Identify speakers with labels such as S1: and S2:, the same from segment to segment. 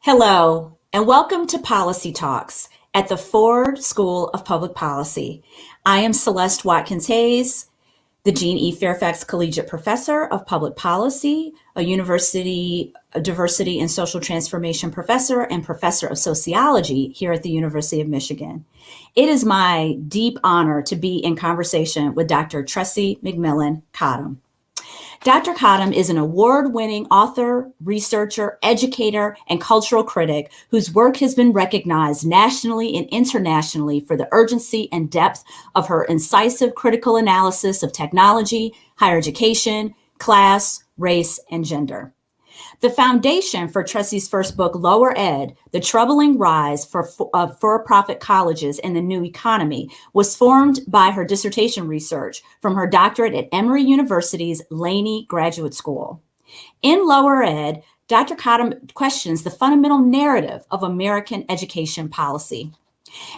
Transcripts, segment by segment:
S1: Hello, and welcome to Policy Talks at the Ford School of Public Policy. I am Celeste Watkins-Hayes, the Jean E. Fairfax Collegiate Professor of Public Policy, a University Diversity and Social Transformation Professor, and Professor of Sociology here at the University of Michigan. It is my deep honor to be in conversation with Dr. Tressie McMillan Cottom. Dr. Cottom is an award-winning author, researcher, educator, and cultural critic whose work has been recognized nationally and internationally for the urgency and depth of her incisive critical analysis of technology, higher education, class, race, and gender. The foundation for Tressie's first book, Lower Ed, The Troubling Rise of For-Profit Colleges in the New Economy, was formed by her dissertation research from her doctorate at Emory University's Laney Graduate School. In Lower Ed, Dr. Cottom questions the fundamental narrative of American education policy.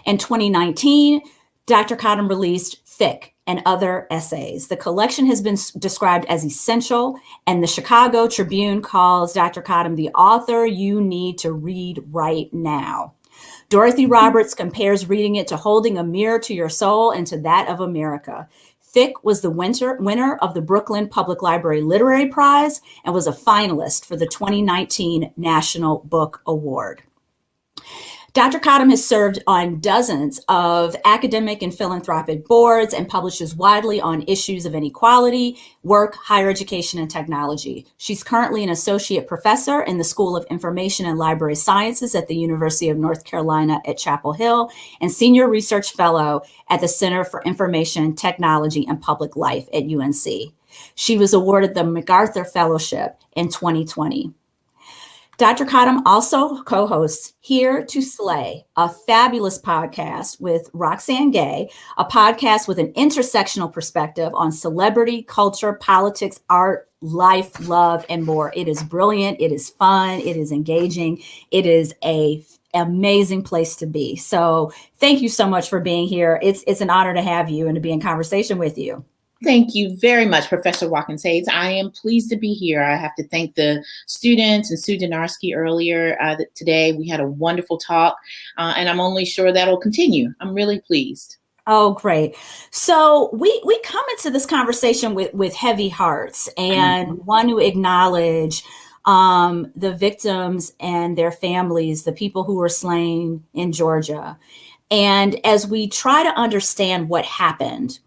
S1: In 2019, Dr. Cottom released Thick and Other Essays. The collection has been described as essential, and the Chicago Tribune calls Dr. Cottom the author you need to read right now. Dorothy Roberts compares reading it to holding a mirror to your soul and to that of America. Thick was the winner of the Brooklyn Public Library Literary Prize and was a finalist for the 2019 National Book Award. Dr. Cottom has served on dozens of academic and philanthropic boards and publishes widely on issues of inequality, work, higher education, and technology. She's currently an associate professor in the School of Information and Library Sciences at the University of North Carolina at Chapel Hill and senior research fellow at the Center for Information, Technology, and Public Life at UNC. She was awarded the MacArthur Fellowship in 2020. Dr. Cottom also co-hosts Here to Slay, a fabulous podcast with Roxane Gay, a podcast with an intersectional perspective on celebrity, culture, politics, art, life, love, and more. It is brilliant. It is fun. It is engaging. It is an amazing place to be. So thank you so much for being here. It's an honor to have you and to be in conversation with you.
S2: Thank you very much, Professor Watkins-Hayes. I am pleased to be here. I have to thank the students and Sue Donarski earlier today. We had a wonderful talk, and I'm only sure that'll continue. I'm really pleased.
S1: Oh, great. So we come into this conversation with heavy hearts and want to acknowledge the victims and their families, the people who were slain in Georgia. And as we try to understand what happened,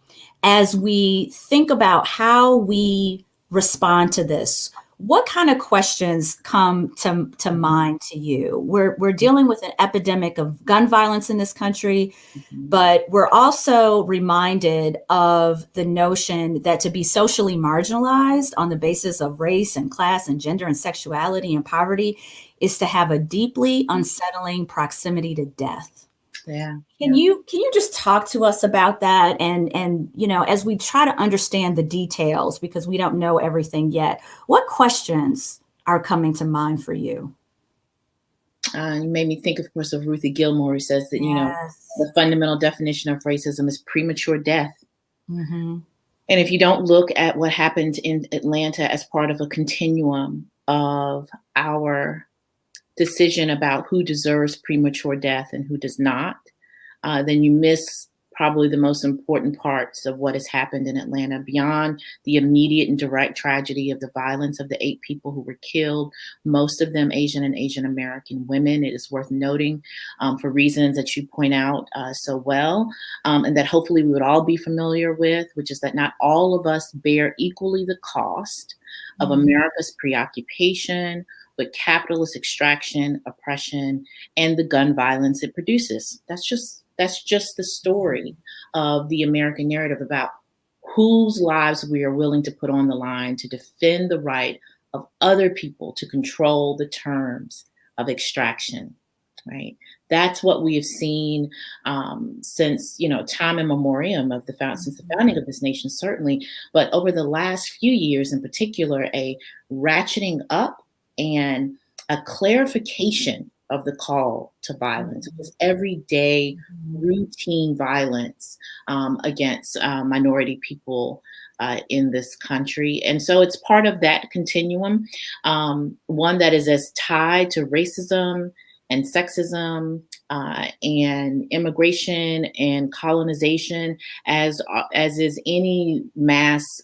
S1: as we think about how we respond to this, what kind of questions come to mind to you? We're dealing with an epidemic of gun violence in this country, but we're also reminded of the notion that to be socially marginalized on the basis of race and class and gender and sexuality and poverty is to have a deeply unsettling proximity to death.
S2: Yeah.
S1: Can you just talk to us about that? And you know, as we try to understand the details, because we don't know everything yet, what questions are coming to mind for you?
S2: You made me think, of course, of Ruthie Gilmore, who says that, you know, the fundamental definition of racism is premature death.
S1: Mm-hmm.
S2: And if you don't look at what happened in Atlanta as part of a continuum of our decision about who deserves premature death and who does not, then you miss probably the most important parts of what has happened in Atlanta beyond the immediate and direct tragedy of the violence of the 8 people who were killed, most of them Asian and Asian American women. It is worth noting for reasons that you point out so well, and that hopefully we would all be familiar with, which is that not all of us bear equally the cost of America's preoccupation with capitalist extraction, oppression, and the gun violence it produces. That's just the story of the American narrative about whose lives we are willing to put on the line to defend the right of other people to control the terms of extraction. right? That's what we have seen since, time immemorial since the founding of this nation, certainly. But over the last few years in particular, a ratcheting up and a clarification of the call to violence. It was everyday routine violence against minority people in this country. And so it's part of that continuum, one that is as tied to racism and sexism and immigration and colonization as is any mass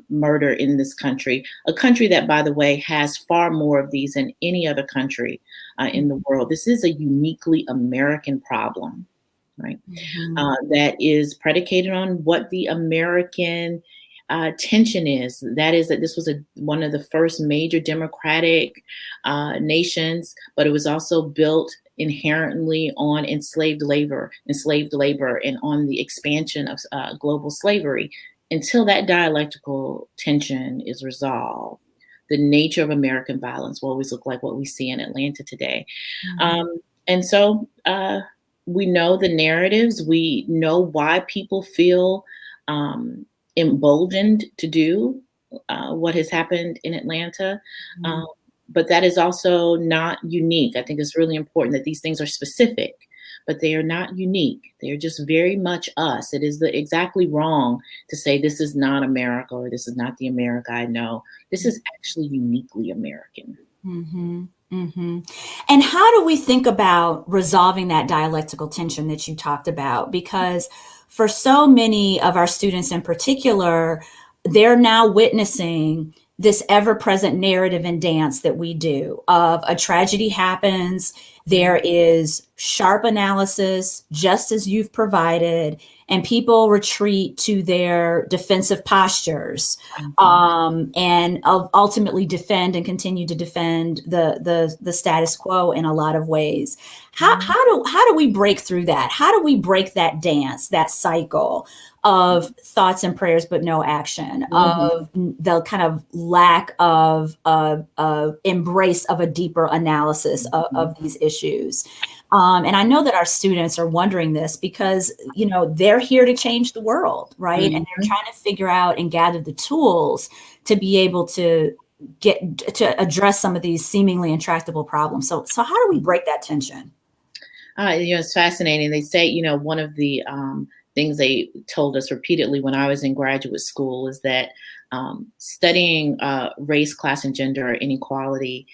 S2: murder in this country. A country that, by the way, has far more of these than any other country in the world. This is a uniquely American problem, right? That is predicated on what the American tension is. That is that this was one of the first major democratic nations, but it was also built inherently on enslaved labor, and on the expansion of global slavery. Until that dialectical tension is resolved, the nature of American violence will always look like what we see in Atlanta today. And so we know the narratives. We know why people feel emboldened to do what has happened in Atlanta. But that is also not unique. I think it's really important that these things are specific, but they are not unique. They are just very much us. It is exactly wrong to say this is not America or this is not the America I know. This is actually uniquely American.
S1: And how do we think about resolving that dialectical tension that you talked about? Because for so many of our students in particular, they're now witnessing this ever-present narrative and dance that we do of a tragedy happens, there is sharp analysis, just as you've provided, and people retreat to their defensive postures and ultimately defend and continue to defend the status quo in a lot of ways. How do we break through that? How do we break that dance, that cycle of thoughts and prayers but no action, of the kind of lack of embrace of a deeper analysis of these issues? And I know that our students are wondering this because, they're here to change the world, right? And they're trying to figure out and gather the tools to be able to address some of these seemingly intractable problems. So how do we break that tension?
S2: It's fascinating. They say, one of the things they told us repeatedly when I was in graduate school is that studying race, class, and gender inequality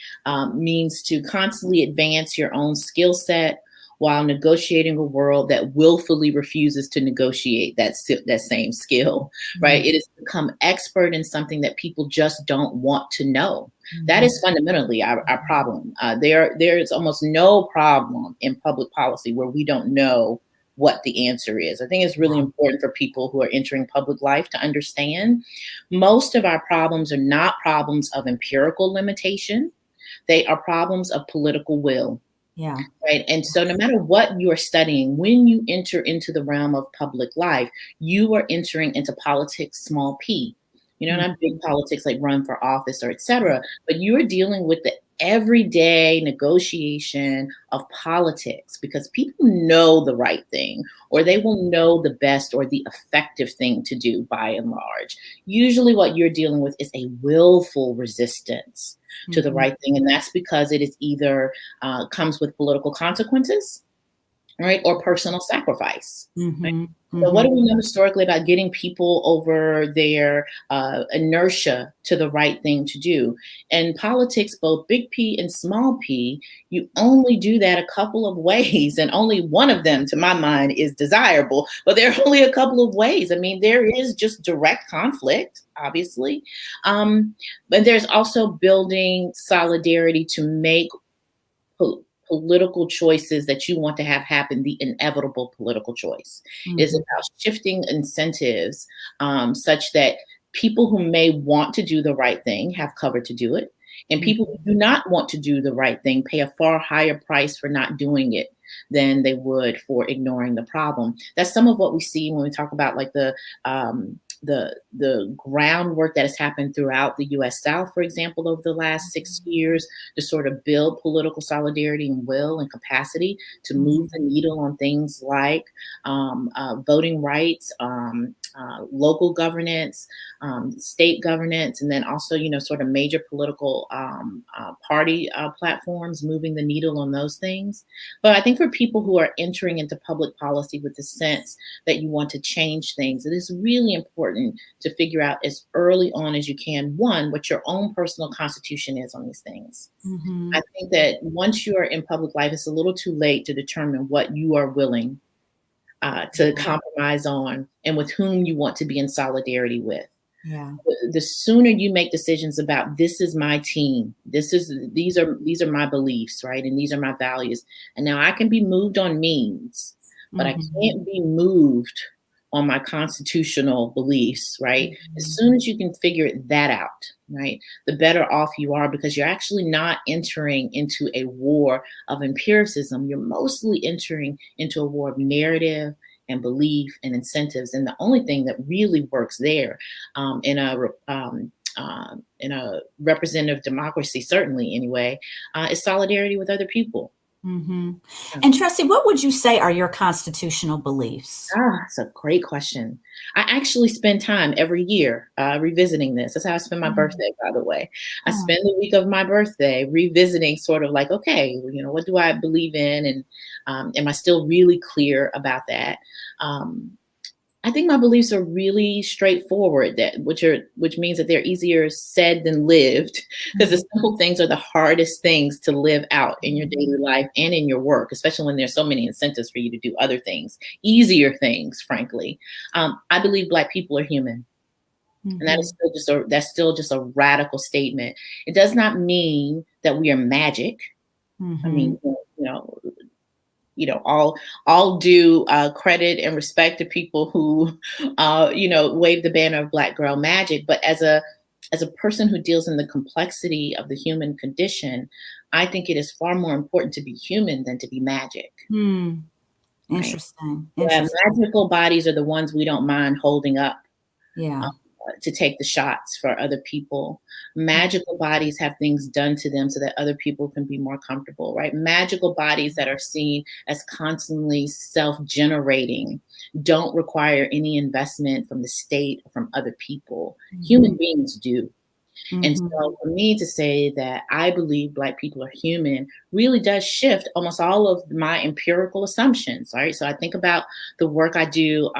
S2: means to constantly advance your own skill set while negotiating a world that willfully refuses to negotiate that same skill, right? It is to become expert in something that people just don't want to know. That is fundamentally our problem. There is almost no problem in public policy where we don't know what the answer is. I think it's really important for people who are entering public life to understand most of our problems are not problems of empirical limitation. They are problems of political will.
S1: Yeah.
S2: Right. And so no matter what you are studying, when you enter into the realm of public life, you are entering into politics, small p, not big politics like run for office or et cetera, but you are dealing with the everyday negotiation of politics because people know the right thing or they will know the best or the effective thing to do by and large. Usually what you're dealing with is a willful resistance to the right thing. And that's because it is either comes with political consequences, right, or personal sacrifice. Right? So what do we know historically about getting people over their inertia to the right thing to do? In politics, both big P and small p, you only do that a couple of ways, and only one of them, to my mind, is desirable. But there are only a couple of ways. I mean, there is just direct conflict, obviously. But there's also building solidarity to make political choices that you want to have happen, the inevitable political choice. Is about shifting incentives such that people who may want to do the right thing have cover to do it, and people who do not want to do the right thing pay a far higher price for not doing it than they would for ignoring the problem. That's some of what we see when we talk about like the the groundwork that has happened throughout the U.S. South, for example, over the last 6 years to sort of build political solidarity and will and capacity to move the needle on things like voting rights, local governance, state governance, and then also, sort of major political party platforms, moving the needle on those things. But I think for people who are entering into public policy with the sense that you want to change things, it is really important to figure out as early on as you can, one, what your own personal constitution is on these things.
S1: Mm-hmm.
S2: I think that once you are in public life, it's a little too late to determine what you are willing to compromise on and with whom you want to be in solidarity with.
S1: Yeah.
S2: The sooner you make decisions about, this is my team, these are my beliefs, right? And these are my values. And now I can be moved on means, but I can't be moved on my constitutional beliefs, right? As soon as you can figure that out, right, the better off you are, because you're actually not entering into a war of empiricism. You're mostly entering into a war of narrative and belief and incentives. And the only thing that really works there in a representative democracy, certainly anyway, is solidarity with other people.
S1: Mm-hmm. And Tressie, what would you say are your constitutional beliefs?
S2: That's a great question. I actually spend time every year revisiting this. That's how I spend my birthday, by the way. I spend the week of my birthday revisiting, sort of like, okay, what do I believe in? And am I still really clear about that? I think my beliefs are really straightforward, which means that they're easier said than lived, because the simple things are the hardest things to live out in your daily life and in your work, especially when there's so many incentives for you to do other things, easier things, frankly. I believe Black people are human. And that is still just a radical statement. It does not mean that we are magic. I mean, all due credit and respect to people who, wave the banner of Black girl magic. But as a person who deals in the complexity of the human condition, I think it is far more important to be human than to be magic.
S1: Interesting.
S2: Right? Yeah, magical bodies are the ones we don't mind holding up.
S1: Yeah.
S2: To take the shots for other people. Magical bodies have things done to them so that other people can be more comfortable, right? Magical bodies that are seen as constantly self-generating don't require any investment from the state or from other people. Human beings do. And so for me to say that I believe Black people are human really does shift almost all of my empirical assumptions, right? So I think about the work I do,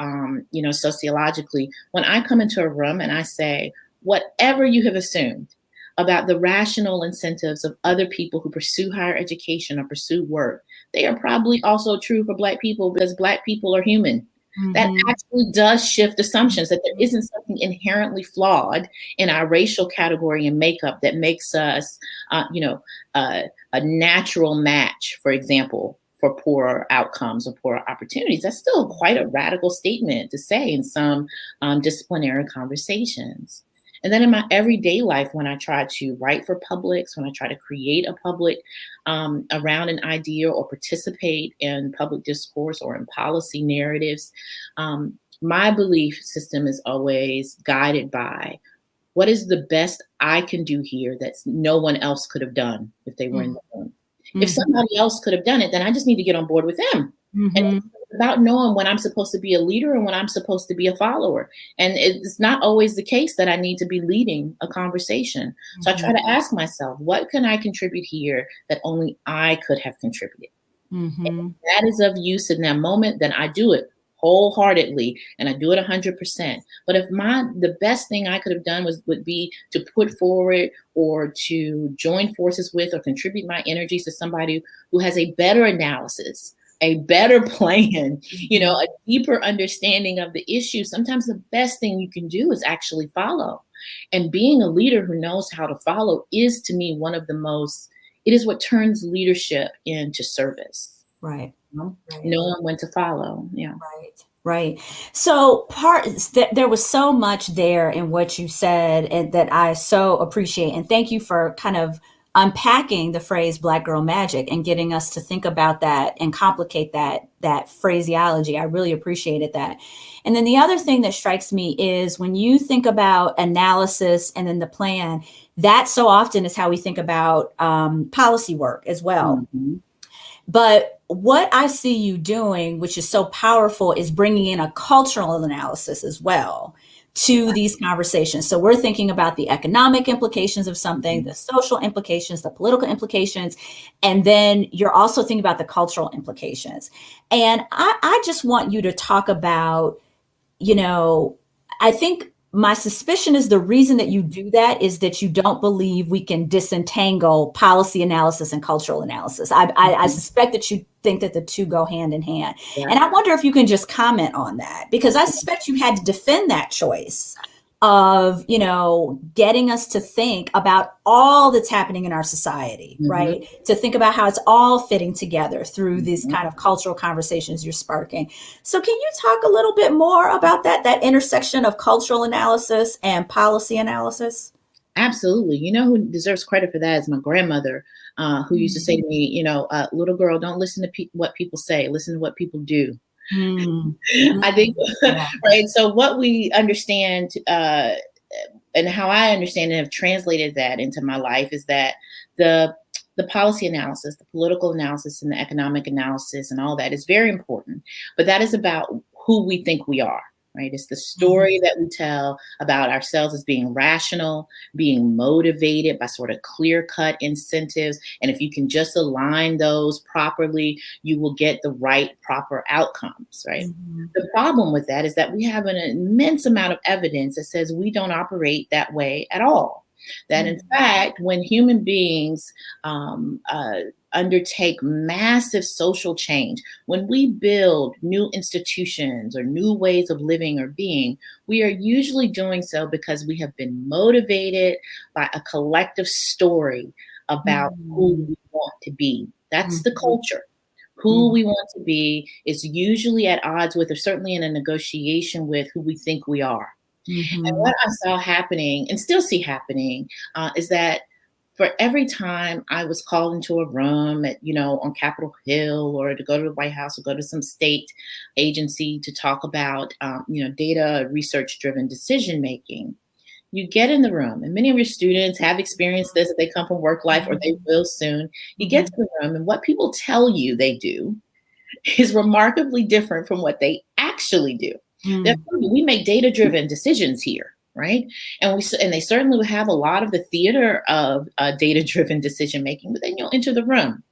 S2: sociologically. When I come into a room and I say, whatever you have assumed about the rational incentives of other people who pursue higher education or pursue work, they are probably also true for Black people, because Black people are human. That actually does shift assumptions, that there isn't something inherently flawed in our racial category and makeup that makes us, a natural match, for example, for poorer outcomes or poorer opportunities. That's still quite a radical statement to say in some disciplinary conversations. And then in my everyday life, when I try to write for publics, when I try to create a public around an idea or participate in public discourse or in policy narratives, my belief system is always guided by, what is the best I can do here that no one else could have done if they were in the room? If somebody else could have done it, then I just need to get on board with them. And it's about knowing when I'm supposed to be a leader and when I'm supposed to be a follower. And it's not always the case that I need to be leading a conversation. So I try to ask myself, what can I contribute here that only I could have contributed? And if that is of use in that moment, then I do it wholeheartedly, and I do it 100%. But if the best thing I could have done would be to put forward or to join forces with or contribute my energies to somebody who has a better analysis, a better plan, a deeper understanding of the issue, sometimes the best thing you can do is actually follow. And being a leader who knows how to follow is, to me, it is what turns leadership into service.
S1: Right.
S2: Knowing when to follow. Yeah.
S1: Right. So there was so much there in what you said, and that I so appreciate. And thank you for kind of unpacking the phrase Black girl magic and getting us to think about that and complicate that phraseology. I really appreciated that. And then the other thing that strikes me is when you think about analysis and then the plan, that so often is how we think about policy work as well.
S2: Mm-hmm.
S1: But what I see you doing, which is so powerful, is bringing in a cultural analysis as well to these conversations. So we're thinking about the economic implications of something, the social implications, the political implications, and then you're also thinking about the cultural implications. And I just want you to talk about, I think my suspicion is the reason that you do that is that you don't believe we can disentangle policy analysis and cultural analysis. I suspect that you think that the two go hand in hand.
S2: Yeah.
S1: And I wonder if you can just comment on that, because I suspect you had to defend that choice of, getting us to think about all that's happening in our society, right? To think about how it's all fitting together through these kind of cultural conversations you're sparking. So can you talk a little bit more about that intersection of cultural analysis and policy analysis?
S2: Absolutely. You know who deserves credit for that is my grandmother, who used to say to me, little girl, don't listen to what people say, listen to what people do. I think, right. So what we understand, and how I understand and have translated that into my life is that the policy analysis, the political analysis, and the economic analysis and all that is very important. But that is about who we think we are. Right. It's the story that we tell about ourselves as being rational, being motivated by sort of clear-cut incentives. And if you can just align those properly, you will get the right, proper outcomes. Right. The problem with that is that we have an immense amount of evidence that says we don't operate that way at all. That in fact, when human beings undertake massive social change, when we build new institutions or new ways of living or being, we are usually doing so because we have been motivated by a collective story about who we want to be. That's the culture. Who we want to be is usually at odds with, or certainly in a negotiation with, who we think we are. And what I saw happening and still see happening is that for every time I was called into a room at, on Capitol Hill, or to go to the White House, or go to some state agency to talk about, data research-driven decision-making, you get in the room, and many of your students have experienced this if they come from work life, or they will soon. You get to the room, and what people tell you they do is remarkably different from what they actually do. We make data-driven decisions here, right? And they certainly would have a lot of the theater of data-driven decision-making, but then you'll enter the room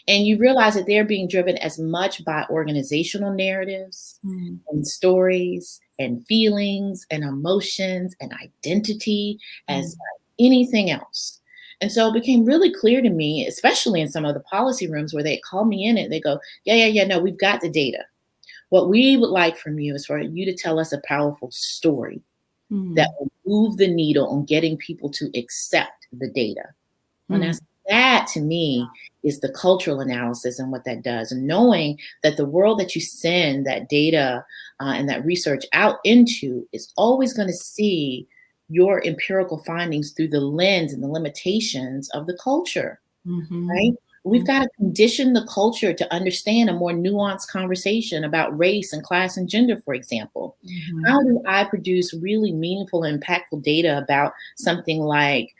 S2: and you realize that they're being driven as much by organizational narratives and stories and feelings and emotions and identity as anything else. And so it became really clear to me, especially in some of the policy rooms where they call me in and they go, yeah, no, we've got the data. What we would like from you is for you to tell us a powerful story that will move the needle on getting people to accept the data. And that to me is the cultural analysis and what that does. And knowing that the world that you send that data and that research out into is always going to see your empirical findings through the lens and the limitations of the culture, right? We've got to condition the culture to understand a more nuanced conversation about race and class and gender, for example. How do I produce really meaningful and impactful data about something like,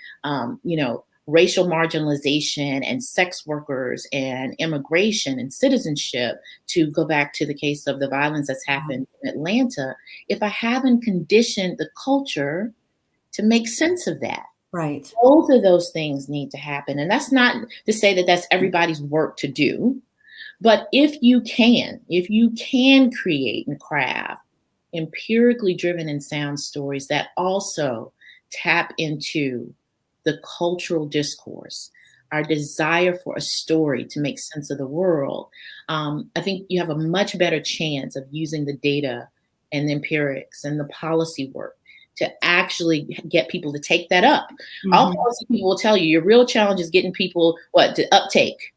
S2: racial marginalization and sex workers and immigration and citizenship, to go back to the case of the violence that's happened in Atlanta, if I haven't conditioned the culture to make sense of that?
S1: Right.
S2: Both of those things need to happen. And that's not to say that that's everybody's work to do. But if you can create and craft empirically driven and sound stories that also tap into the cultural discourse, our desire for a story to make sense of the world, I think you have a much better chance of using the data and the empirics and the policy work to actually get people to take that up. All policy people will tell you your real challenge is getting people to uptake,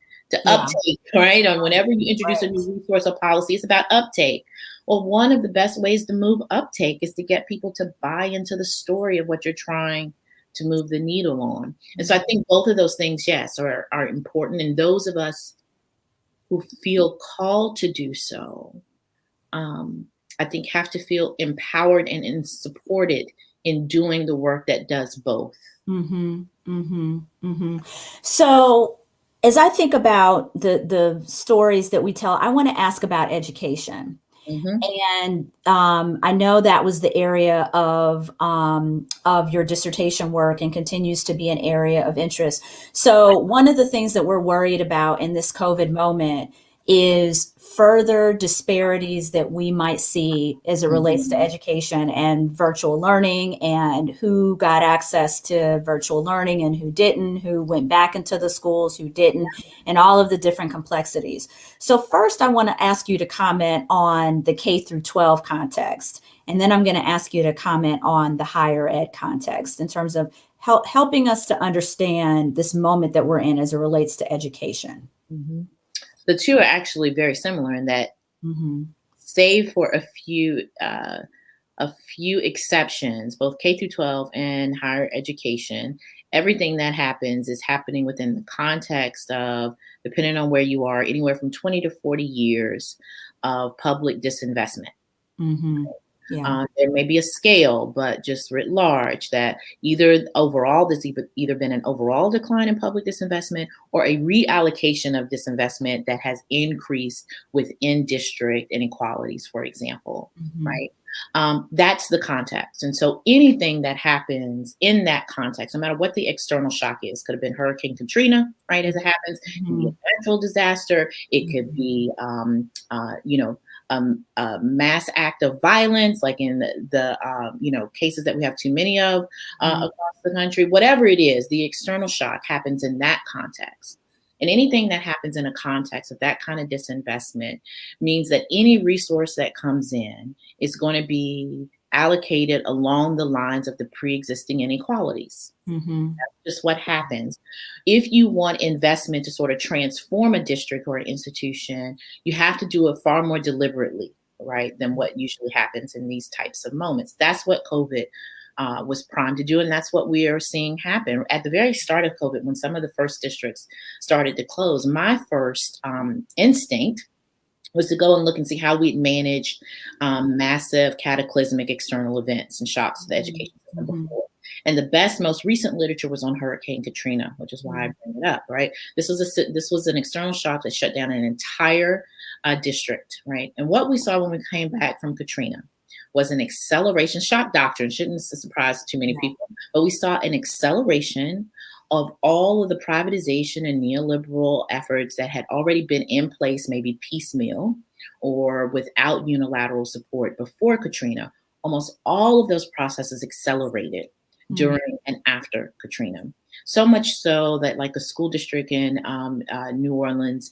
S2: right? And whenever you introduce a new resource or policy, it's about uptake. Well, one of the best ways to move uptake is to get people to buy into the story of what you're trying to move the needle on. And so I think both of those things, yes, are important. And those of us who feel called to do so, I think have to feel empowered and supported in doing the work that does both.
S1: So as I think about the stories that we tell, I want to ask about education. And I know that was the area of your dissertation work and continues to be an area of interest. So one of the things that we're worried about in this COVID moment is further disparities that we might see as it relates to education and virtual learning, and who got access to virtual learning and who didn't, who went back into the schools, who didn't, and all of the different complexities. So first, I want to ask you to comment on the K through 12 context, and then I'm going to ask you to comment on the higher ed context in terms of helping us to understand this moment that we're in as it relates to education.
S2: The two are actually very similar in that, save for a few exceptions, both K through 12 and higher education, everything that happens is happening within the context of, depending on where you are, anywhere from 20 to 40 years of public disinvestment. There may be a scale, but just writ large, that either overall, there's either been an overall decline in public disinvestment or a reallocation of disinvestment that has increased within district inequalities, for example, right? That's the context. And so anything that happens in that context, no matter what the external shock is, could have been Hurricane Katrina, right, as it happens, it could be a natural disaster, it could be, a mass act of violence, like in the cases that we have too many of across the country. Whatever it is, the external shock happens in that context. And anything that happens in a context of that kind of disinvestment means that any resource that comes in is going to be allocated along the lines of the pre-existing inequalities. That's just what happens. If you want investment to sort of transform a district or an institution, you have to do it far more deliberately, right, than what usually happens in these types of moments. That's what COVID was primed to do, and that's what we are seeing happen. At the very start of COVID, when some of the first districts started to close, my first instinct was to go and look and see how we'd managed massive cataclysmic external events and shocks to the education system before. And the best, most recent literature was on Hurricane Katrina, which is why I bring it up, right? This was an external shock that shut down an entire district, right? And what we saw when we came back from Katrina was an acceleration. Shock doctrine shouldn't surprise too many people, but we saw an acceleration of all of the privatization and neoliberal efforts that had already been in place, maybe piecemeal or without unilateral support before Katrina. Almost all of those processes accelerated during and after Katrina. So much so that, like, a school district in New Orleans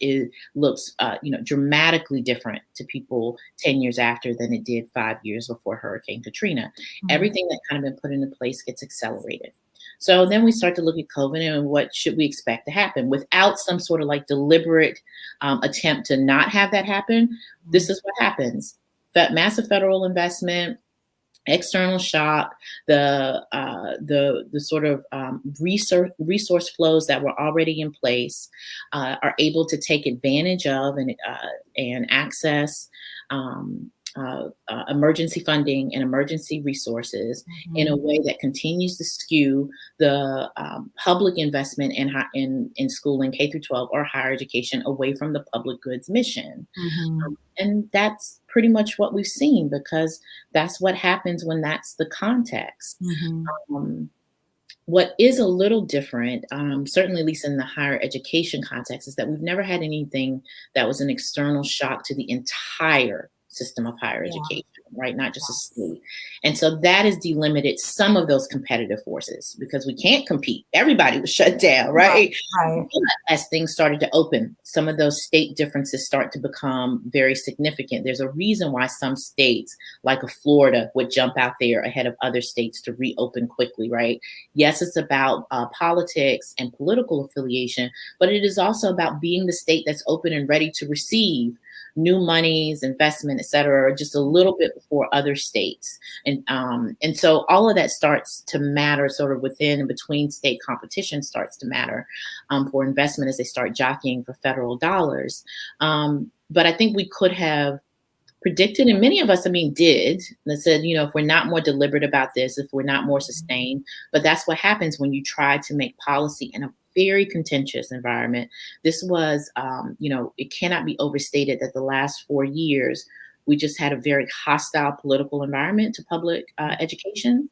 S2: looks dramatically different to people 10 years after than it did 5 years before Hurricane Katrina. Everything that kind of been put into place gets accelerated. So then we start to look at COVID and what should we expect to happen without some sort of like deliberate attempt to not have that happen. This is what happens. Massive federal investment, external shock, the sort of resource flows that were already in place are able to take advantage of and access emergency funding and emergency resources in a way that continues to skew the public investment in schooling, K through 12 or higher education, away from the public goods mission. And that's pretty much what we've seen, because that's what happens when that's the context. What is a little different, certainly at least in the higher education context, is that we've never had anything that was an external shock to the entire system of higher education, right? Not just a state. And so that has delimited some of those competitive forces, because we can't compete. Everybody was shut down, right? But as things started to open, some of those state differences start to become very significant. There's a reason why some states, like a Florida, would jump out there ahead of other states to reopen quickly, right? Yes, it's about politics and political affiliation, but it is also about being the state that's open and ready to receive new monies, investment, et cetera, are just a little bit before other states. And so all of that starts to matter sort of within and between state competition starts to matter for investment as they start jockeying for federal dollars. But I think we could have predicted, and many of us, did, that said, if we're not more deliberate about this, if we're not more sustained, but that's what happens when you try to make policy in a very contentious environment. This was, it cannot be overstated that the last 4 years, we just had a very hostile political environment to public education,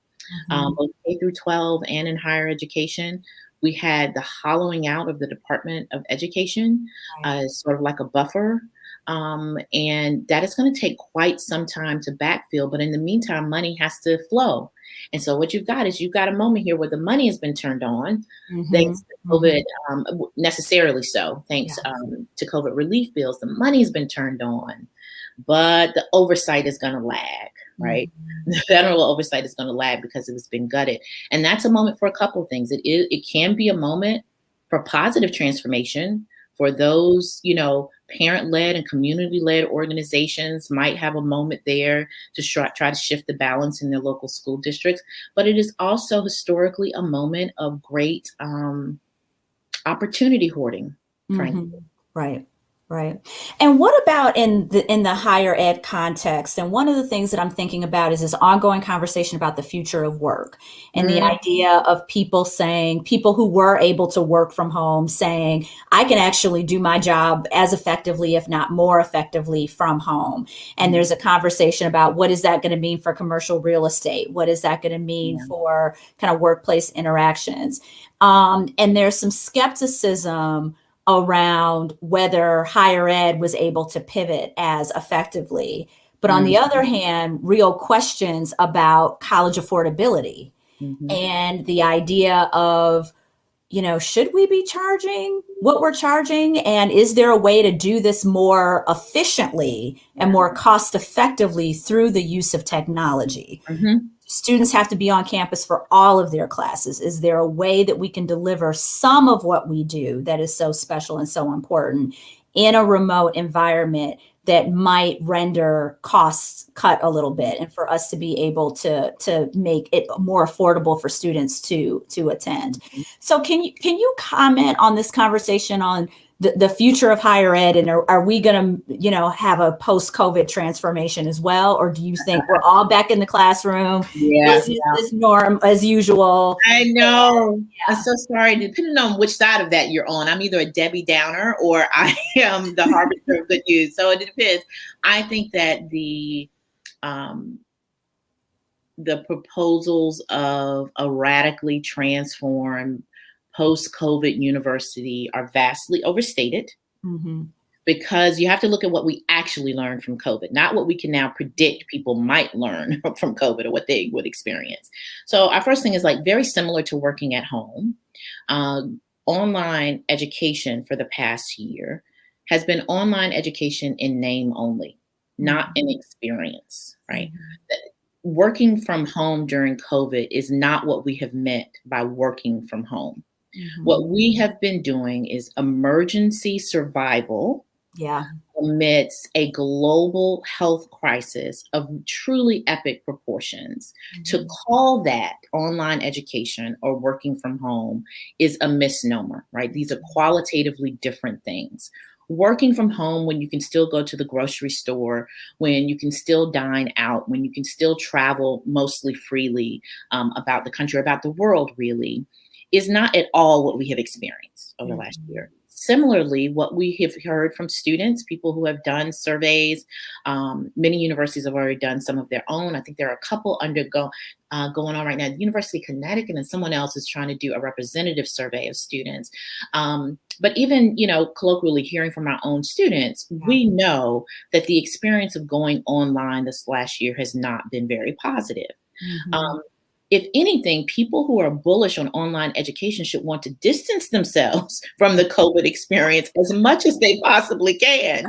S2: both K through 12 and in higher education. We had the hollowing out of the Department of Education, sort of like a buffer. And that is going to take quite some time to backfill. But in the meantime, money has to flow. And so what you've got a moment here where the money has been turned on, thanks to COVID, necessarily so, thanks to COVID relief bills, the money has been turned on, but the oversight is going to lag, right? The federal oversight is going to lag because it has been gutted. And that's a moment for a couple of things. It can be a moment for positive transformation for those, parent-led and community-led organizations might have a moment there to try to shift the balance in their local school districts. But it is also historically a moment of great opportunity hoarding, frankly.
S1: Right. And what about in the higher ed context? And one of the things that I'm thinking about is this ongoing conversation about the future of work and the idea of people who were able to work from home saying, I can actually do my job as effectively, if not more effectively, from home. And there's a conversation about what is that going to mean for commercial real estate? What is that going to mean for kind of workplace interactions? And there's some skepticism around whether higher ed was able to pivot as effectively. But on the other hand, real questions about college affordability and the idea of, should we be charging what we're charging? And is there a way to do this more efficiently and more cost effectively through the use of technology? Students have to be on campus for all of their classes. Is there a way that we can deliver some of what we do that is so special and so important in a remote environment that might render costs cut a little bit, and for us to be able to make it more affordable for students to attend? So can you comment on this conversation on the future of higher ed, and are we going to, have a post-COVID transformation as well? Or do you think we're all back in the classroom? This is norm as usual.
S2: I know. I'm so sorry. Depending on which side of that you're on, I'm either a Debbie Downer or I am the harbinger of good news. So it depends. I think that the proposals of a radically transformed post-COVID university are vastly overstated because you have to look at what we actually learned from COVID, not what we can now predict people might learn from COVID or what they would experience. So our first thing is very similar to working at home. Online education for the past year has been online education in name only, not in experience, right? Working from home during COVID is not what we have meant by working from home. What we have been doing is emergency survival amidst a global health crisis of truly epic proportions. To call that online education or working from home is a misnomer, right? These are qualitatively different things. Working from home when you can still go to the grocery store, when you can still dine out, when you can still travel mostly freely about the country, about the world really, is not at all what we have experienced over the last year. Similarly, what we have heard from students, people who have done surveys, many universities have already done some of their own. I think there are a couple going on right now. The University of Connecticut and someone else is trying to do a representative survey of students. But even, colloquially hearing from our own students, we know that the experience of going online this last year has not been very positive. If anything, people who are bullish on online education should want to distance themselves from the COVID experience as much as they possibly can,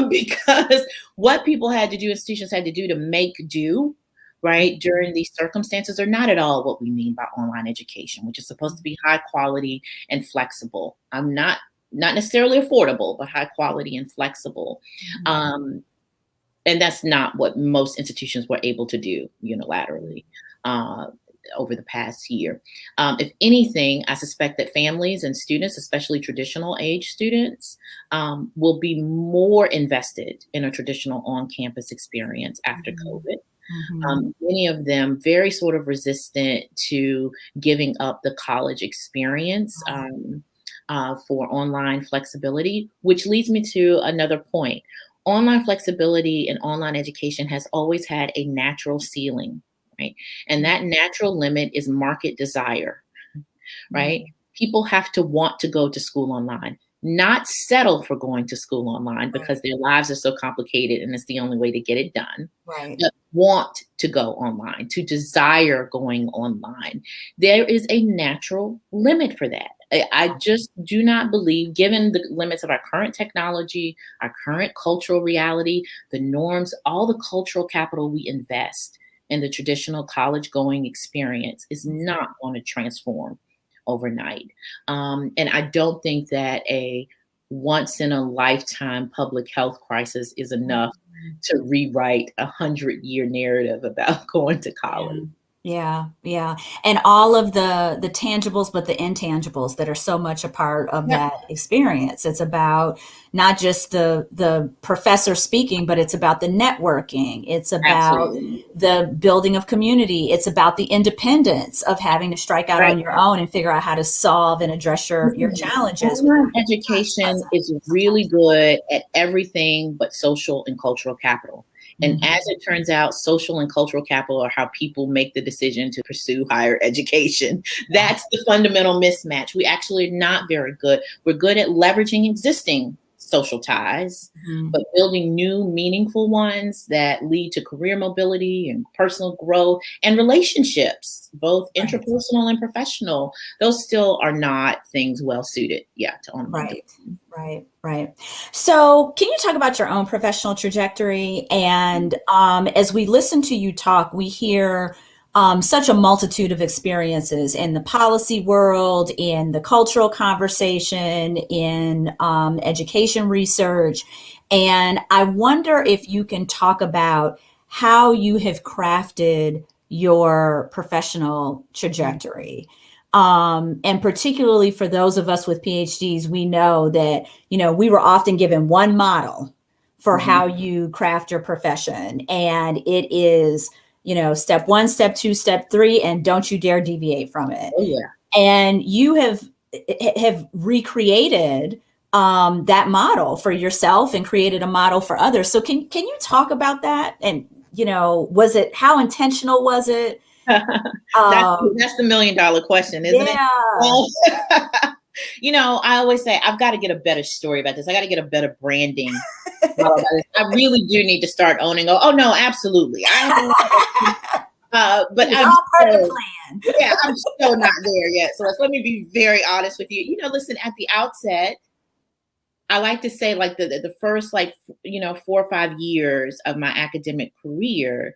S2: because what people had to do, institutions had to do to make do, right, during these circumstances are not at all what we mean by online education, which is supposed to be high quality and flexible. I'm not not necessarily affordable, but high quality and flexible. And that's not what most institutions were able to do unilaterally over the past year. If anything, I suspect that families and students, especially traditional age students, will be more invested in a traditional on-campus experience after COVID. Many of them very sort of resistant to giving up the college experience for online flexibility, which leads me to another point. Online flexibility and online education has always had a natural ceiling, right? And that natural limit is market desire, right? People have to want to go to school online, not settle for going to school online because their lives are so complicated and it's the only way to get it done. But want to go online, to desire going online. There is a natural limit for that. I just do not believe, given the limits of our current technology, our current cultural reality, the norms, all the cultural capital we invest in the traditional college going experience is not going to transform overnight. And I don't think that a once in a lifetime public health crisis is enough to rewrite 100-year narrative about going to college.
S1: Yeah. And all of the tangibles, but the intangibles that are so much a part of that experience. It's about not just the professor speaking, but it's about the networking. It's about the building of community. It's about the independence of having to strike out on your own and figure out how to solve and address your challenges.
S2: Online education is really good at everything but social and cultural capital. And as it turns out, social and cultural capital are how people make the decision to pursue higher education. That's the fundamental mismatch. We actually are not very good. We're good at leveraging existing social ties, but building new, meaningful ones that lead to career mobility and personal growth and relationships, both interpersonal and professional. Those still are not things well suited, to online.
S1: Right. So can you talk about your own professional trajectory? And as we listen to you talk, we hear such a multitude of experiences in the policy world, in the cultural conversation, in education research. And I wonder if you can talk about how you have crafted your professional trajectory. And particularly for those of us with PhDs, we know that, we were often given one model for how you craft your profession. And it is, step 1, step 2, step 3, and don't you dare deviate from it. And you have recreated that model for yourself and created a model for others. So can you talk about that? And, how intentional was it?
S2: That's the $1 million question, isn't it? I always say, I've got to get a better story about this. I got to get a better branding model about this. I really do need to start owning. Oh no, absolutely. But
S1: it's all part of the plan.
S2: I'm still not there yet. So let me be very honest with you. Listen, at the outset, I like to say like the first 4 or 5 years of my academic career,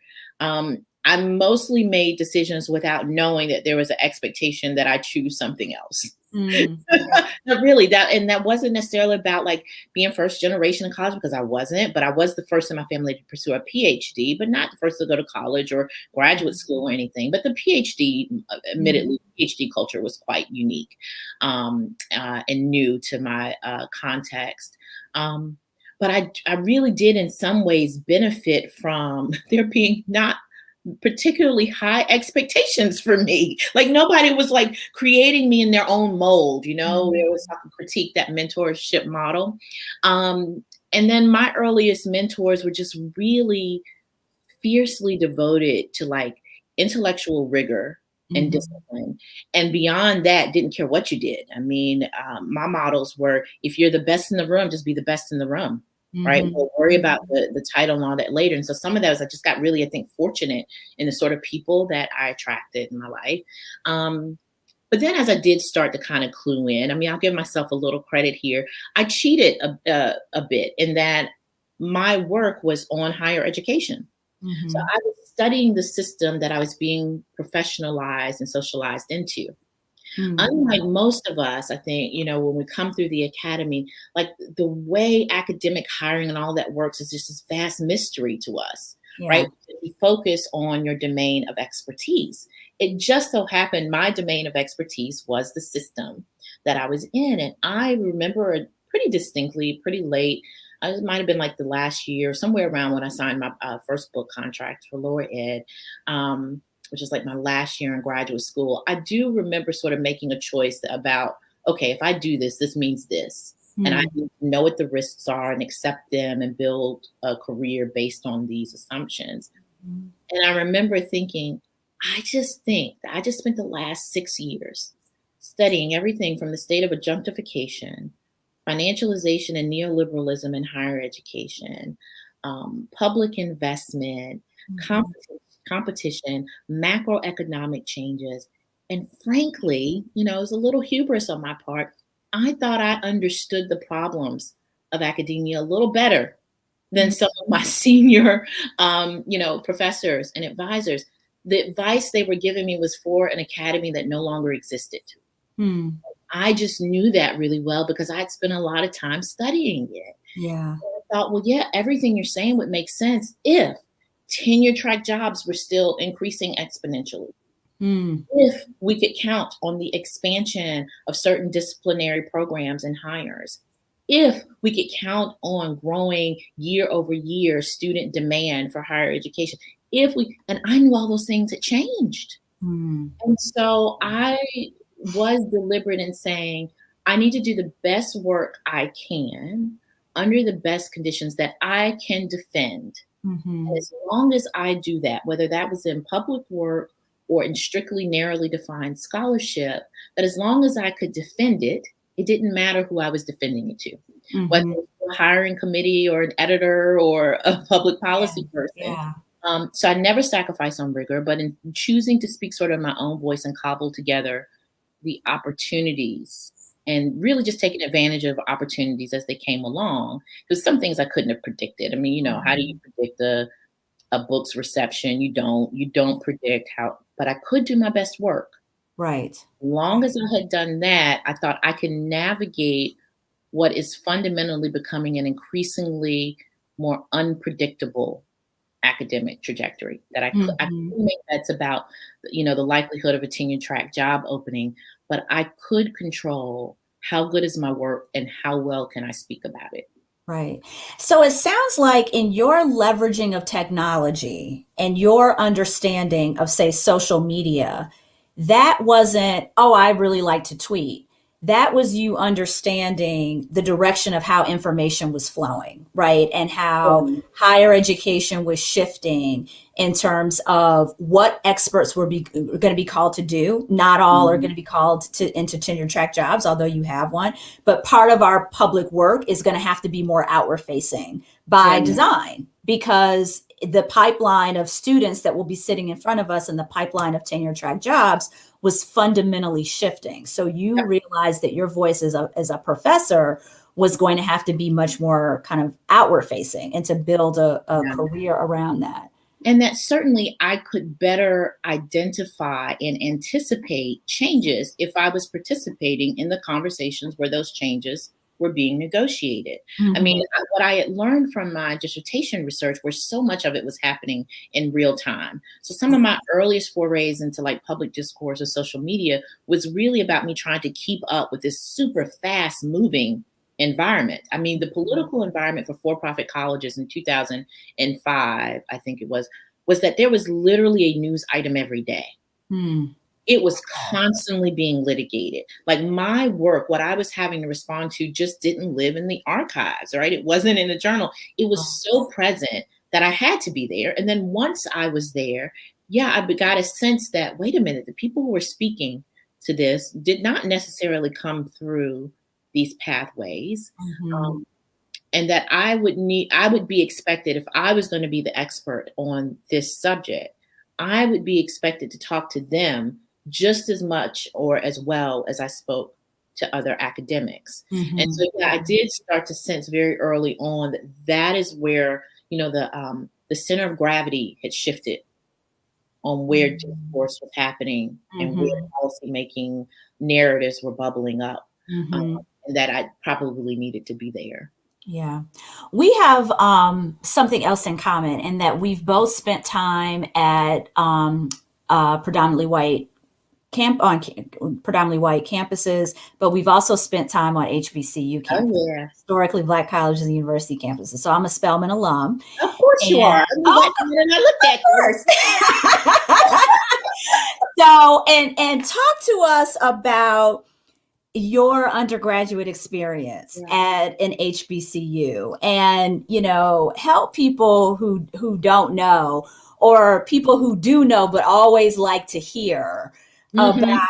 S2: I mostly made decisions without knowing that there was an expectation that I choose something else. No, really, that wasn't necessarily about like being first generation in college, because I wasn't, but I was the first in my family to pursue a PhD, but not the first to go to college or graduate school or anything. But the PhD, admittedly, PhD culture was quite unique and new to my context. But I really did in some ways benefit from there being not particularly high expectations for me. Like nobody was like creating me in their own mold, There was some critique that mentorship model. And then my earliest mentors were just really fiercely devoted to like intellectual rigor and discipline. And beyond that, didn't care what you did. I mean, my models were, if you're the best in the room, just be the best in the room. Right. We'll worry about the title and all that later. And so some of that was, I just got really, I think, fortunate in the sort of people that I attracted in my life. But then as I did start to kind of clue in, I mean, I'll give myself a little credit here. I cheated a bit in that my work was on higher education. So I was studying the system that I was being professionalized and socialized into. Unlike most of us, I think, when we come through the academy, like the way academic hiring and all that works is just this vast mystery to us,
S1: Yeah.
S2: right? You focus on your domain of expertise. It just so happened my domain of expertise was the system that I was in. And I remember it pretty distinctly, pretty late. It might have been like the last year, somewhere around when I signed my first book contract for lower ed. Which is like my last year in graduate school, I do remember sort of making a choice about, okay, if I do this, this means this. And I need to know what the risks are and accept them and build a career based on these assumptions. And I remember thinking, I just spent the last 6 years studying everything from the state of adjunctification, financialization and neoliberalism in higher education, public investment, competition, macroeconomic changes. And frankly, it was a little hubris on my part. I thought I understood the problems of academia a little better than some of my senior, professors and advisors. The advice they were giving me was for an academy that no longer existed. I just knew that really well because I'd spent a lot of time studying it.
S1: Yeah.
S2: And I thought, well, yeah, everything you're saying would make sense if tenure track jobs were still increasing exponentially. If we could count on the expansion of certain disciplinary programs and hires, if we could count on growing year over year student demand for higher education, and I knew all those things had changed. And so I was deliberate in saying, I need to do the best work I can under the best conditions that I can defend. And as long as I do that, whether that was in public work or in strictly narrowly defined scholarship, that as long as I could defend it, it didn't matter who I was defending it to, whether it was a hiring committee or an editor or a public policy person. So I never sacrificed on rigor, but in choosing to speak sort of my own voice and cobble together the opportunities and really just taking advantage of opportunities as they came along. Because some things I couldn't have predicted. I mean, how do you predict a book's reception? You don't predict how, but I could do my best work.
S1: Right.
S2: As long as I had done that, I thought I could navigate what is fundamentally becoming an increasingly more unpredictable academic trajectory that I couldn't make bets about, the likelihood of a tenure track job opening, but I could control how good is my work and how well can I speak about it.
S1: Right. So it sounds like in your leveraging of technology and your understanding of, say, social media, that wasn't, oh, I really like to tweet. That was you understanding the direction of how information was flowing, right? And how higher education was shifting in terms of what experts were going to be called to do. Not all are going to be called into tenure track jobs, although you have one. But part of our public work is going to have to be more outward facing by design, because the pipeline of students that will be sitting in front of us and the pipeline of tenure track jobs was fundamentally shifting. So you realized that your voice as a professor was going to have to be much more kind of outward facing and to build a career around that.
S2: And that certainly I could better identify and anticipate changes if I was participating in the conversations where those changes were being negotiated. I mean, what I had learned from my dissertation research, where so much of it was happening in real time. So some of my earliest forays into like public discourse or social media was really about me trying to keep up with this super fast moving environment. I mean, the political environment for for-profit colleges in 2005, I think it was that there was literally a news item every day. It was constantly being litigated. Like my work, what I was having to respond to just didn't live in the archives, right? It wasn't in the journal. It was so present that I had to be there. And then once I was there, I got a sense that, wait a minute, the people who were speaking to this did not necessarily come through these pathways. And that I would be expected, if I was going to be the expert on this subject, I would be expected to talk to them just as much or as well as I spoke to other academics. And so I did start to sense very early on that is where, the center of gravity had shifted on where discourse was happening and where policymaking narratives were bubbling up, and that I probably needed to be there.
S1: Yeah. We have something else in common in that we've both spent time at predominantly white campuses, but we've also spent time on HBCU campuses,
S2: Oh, yeah.
S1: historically Black colleges and university campuses. So I'm a Spelman alum.
S2: Of course you are. I looked at
S1: you. So, and talk to us about your undergraduate experience at an HBCU, and help people who don't know, or people who do know but always like to hear about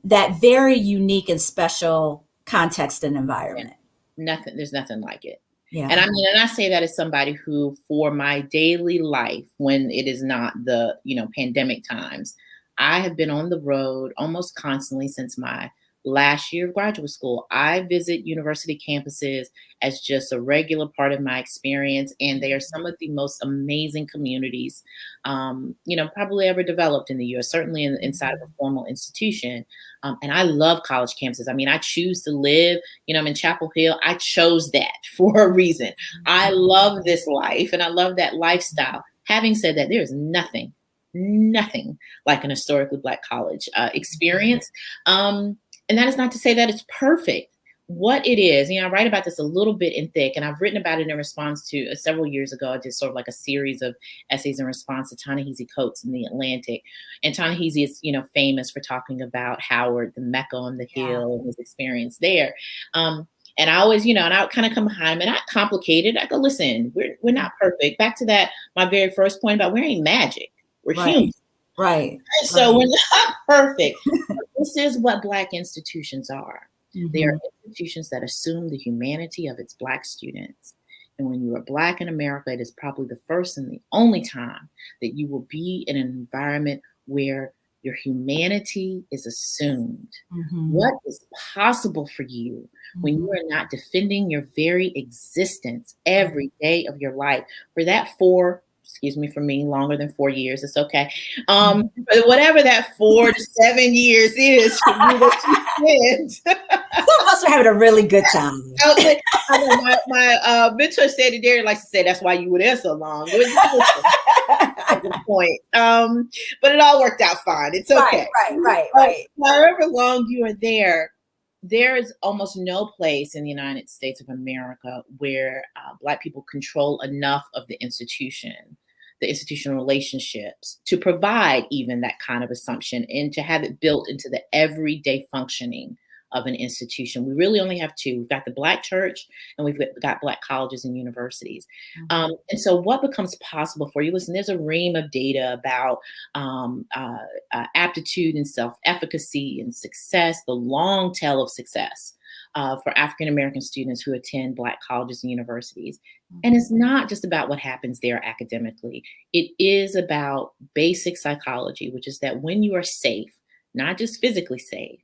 S1: that very unique and special context and environment.
S2: There's nothing like it.
S1: Yeah.
S2: And I say that as somebody who, for my daily life, when it is not the pandemic times, I have been on the road almost constantly since my last year of graduate school. I visit university campuses as just a regular part of my experience, and they are some of the most amazing communities, probably ever developed in the U.S., certainly inside of a formal institution. And I love college campuses. I choose to live, I'm in Chapel Hill. I chose that for a reason. I love this life, and I love that lifestyle. Having said that, there is nothing like an historically Black college experience. And that is not to say that it's perfect. What it is, I write about this a little bit in Thick, and I've written about it in response to several years ago. I did sort of like a series of essays in response to Ta-Nehisi Coates in The Atlantic. And Ta-Nehisi is, famous for talking about Howard, the Mecca on the Hill, and his experience there. And I always, and I would kind of come behind him, and I complicate it. I go, listen, we're not perfect. Back to that, my very first point about we ain't magic. We're human.
S1: Right.
S2: So we're not perfect. This is what Black institutions are. They are institutions that assume the humanity of its Black students. And when you are Black in America, it is probably the first and the only time that you will be in an environment where your humanity is assumed. What is possible for you when you are not defending your very existence every day of your life for that excuse me for me, longer than 4 years, it's okay. But whatever that 4 to 7 years is for you that you spend.
S1: Some of us are having a really good time.
S2: My mentor said it there, likes to say, that's why you were there so long. Good point. But it all worked out fine. It's okay.
S1: Right.
S2: However long you are there is almost no place in the United States of America where Black people control enough of the institutional relationships to provide even that kind of assumption and to have it built into the everyday functioning of an institution. We really only have two. We've got the Black church and we've got Black colleges and universities. And so what becomes possible for you? Listen, there's a ream of data about aptitude and self-efficacy and success, the long tail of success for African-American students who attend Black colleges and universities. And it's not just about what happens there academically. It is about basic psychology, which is that when you are safe, not just physically safe,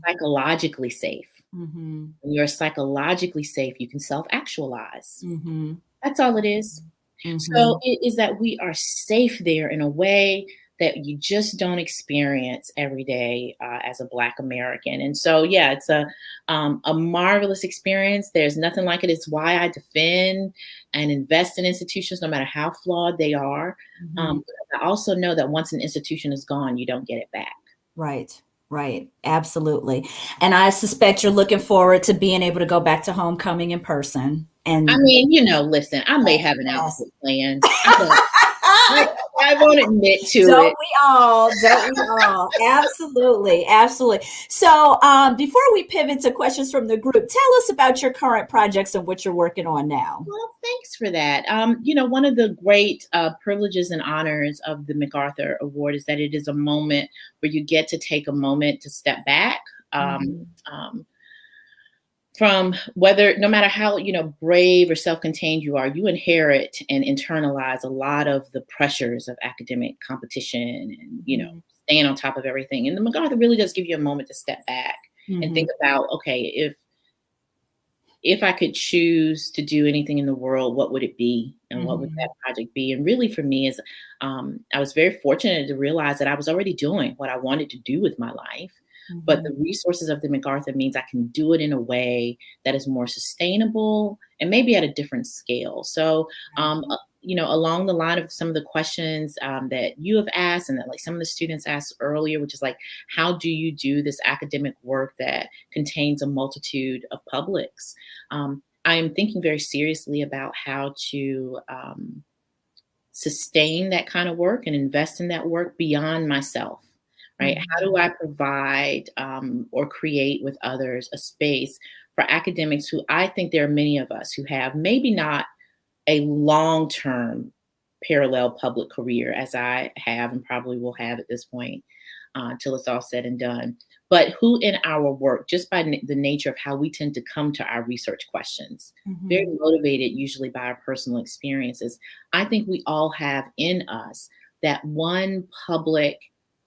S2: psychologically safe. When you're psychologically safe, you can self-actualize. That's all it is. So it is that we are safe there in a way that you just don't experience every day as a Black American. And so, yeah, it's a marvelous experience. There's nothing like it. It's why I defend and invest in institutions, no matter how flawed they are. But I also know that once an institution is gone, you don't get it back.
S1: Right. Absolutely. And I suspect you're looking forward to being able to go back to homecoming in person. And
S2: listen, I may have an outfit planned. I won't admit to it.
S1: Don't we all? Absolutely. So before we pivot to questions from the group, tell us about your current projects and what you're working on now.
S2: Well, thanks for that. One of the great privileges and honors of the MacArthur Award is that it is a moment where you get to take a moment to step back. From no matter how, brave or self-contained you are, you inherit and internalize a lot of the pressures of academic competition and, staying on top of everything. And the MacArthur really does give you a moment to step back and think about, okay, if I could choose to do anything in the world, what would it be? And what would that project be? And really for me is, I was very fortunate to realize that I was already doing what I wanted to do with my life. But the resources of the MacArthur means I can do it in a way that is more sustainable and maybe at a different scale. So, along the line of some of the questions that you have asked and that like some of the students asked earlier, which is like, how do you do this academic work that contains a multitude of publics? I am thinking very seriously about how to sustain that kind of work and invest in that work beyond myself, right? How do I provide or create with others a space for academics who I think there are many of us who have maybe not a long-term parallel public career as I have and probably will have at this point till it's all said and done, but who in our work, just by the nature of how we tend to come to our research questions, very motivated usually by our personal experiences, I think we all have in us that one public,